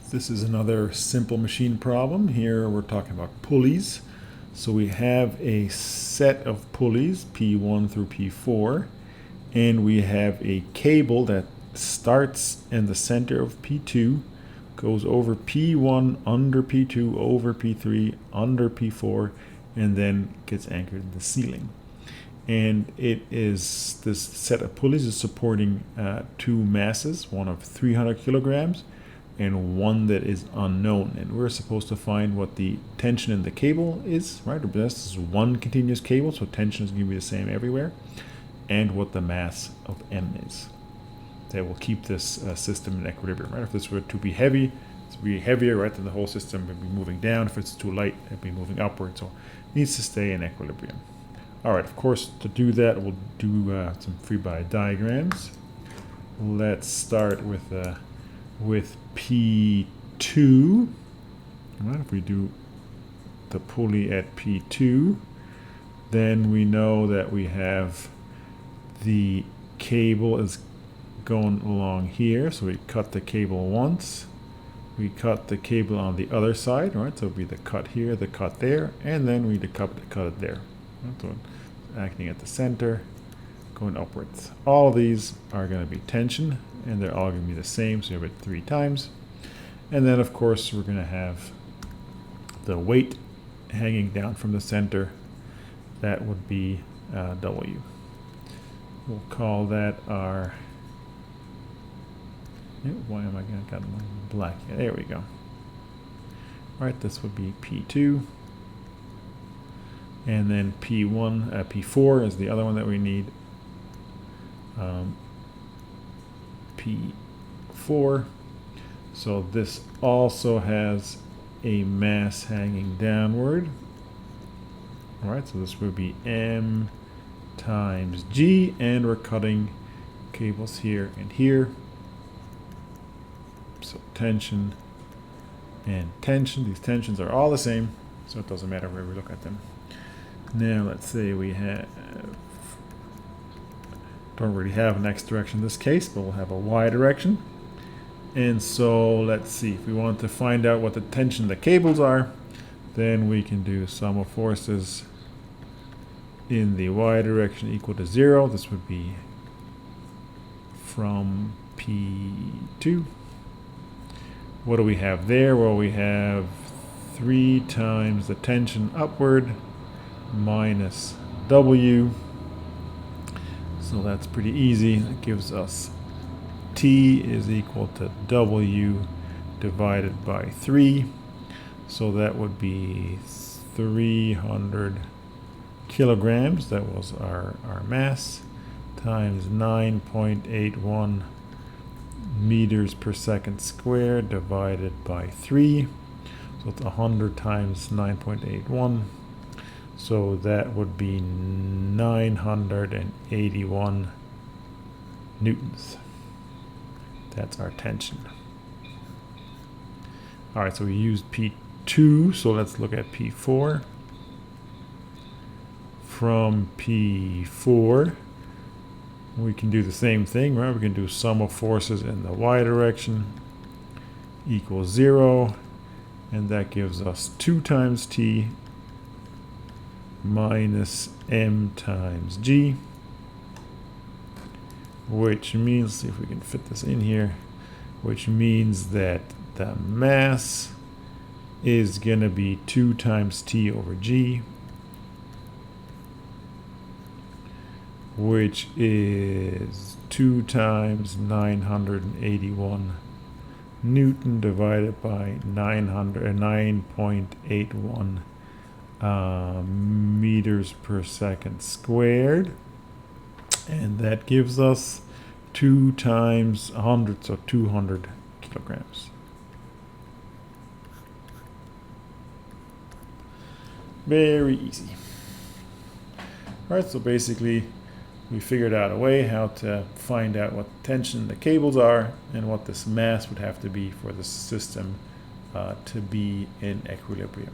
This is another simple machine problem. Here we're talking about pulleys. So we have a set of pulleys, P1 through P4, and we have a cable that starts in the center of P2, goes over P1, under P2, over P3, under P4, and then gets anchored in the ceiling. And this set of pulleys is supporting two masses, one of 300 kilograms and one that is unknown. And we're supposed to find what the tension in the cable is, right? This is one continuous cable, so tension is going to be the same everywhere, and what the mass of M is. That will keep this system in equilibrium, right? If this were to be heavy, it's be heavier, right? Then the whole system would be moving down. If it's too light, it'd be moving upward. So it needs to stay in equilibrium. All right, of course, to do that, we'll do some free body diagrams. Let's start with P2. Right, if we do the pulley at P2, then we know that we have the cable is going along here. So we cut the cable once. We cut the cable on the other side, right? So it'll be the cut here, the cut there, and then we cut it there. So acting at the center, going upwards. All of these are going to be tension, and they're all going to be the same, so you have it 3 times. And then, of course, we're going to have the weight hanging down from the center. That would be W. We'll call that our... why am I going to got my black? Yeah, there we go. All right, this would be P2. And then P4 is the other one that we need. P4. So this also has a mass hanging downward. All right, so this would be M times G, and we're cutting cables here and here. So tension and tension. These tensions are all the same, so it doesn't matter where we look at them. Now let's say we don't really have an X direction in this case, but we'll have a Y direction. And so let's see, if we want to find out what the tension of the cables are, then we can do sum of forces in the Y direction equal to 0. This would be from P2. What do we have there? Well, we have 3 times the tension upward minus W. So that's pretty easy. That gives us T is equal to W divided by 3. So that would be 300 kilograms. That was our mass, times 9.81 meters per second squared divided by 3. So it's 100 times 9.81. So that would be 981 newtons. That's our tension. All right, so we used P2, so let's look at P4. From P4, we can do the same thing, right? We can do sum of forces in the Y direction equals 0, and that gives us 2 times T minus M times G, which means, see if we can fit this in here, which means that the mass is going to be 2 times T over G, which is 2 times 981 Newton divided by 9.81 meters per second squared, and that gives us 2 times 100, so 200 kilograms. Very easy. All right, so basically we figured out a way how to find out what tension the cables are and what this mass would have to be for the system to be in equilibrium.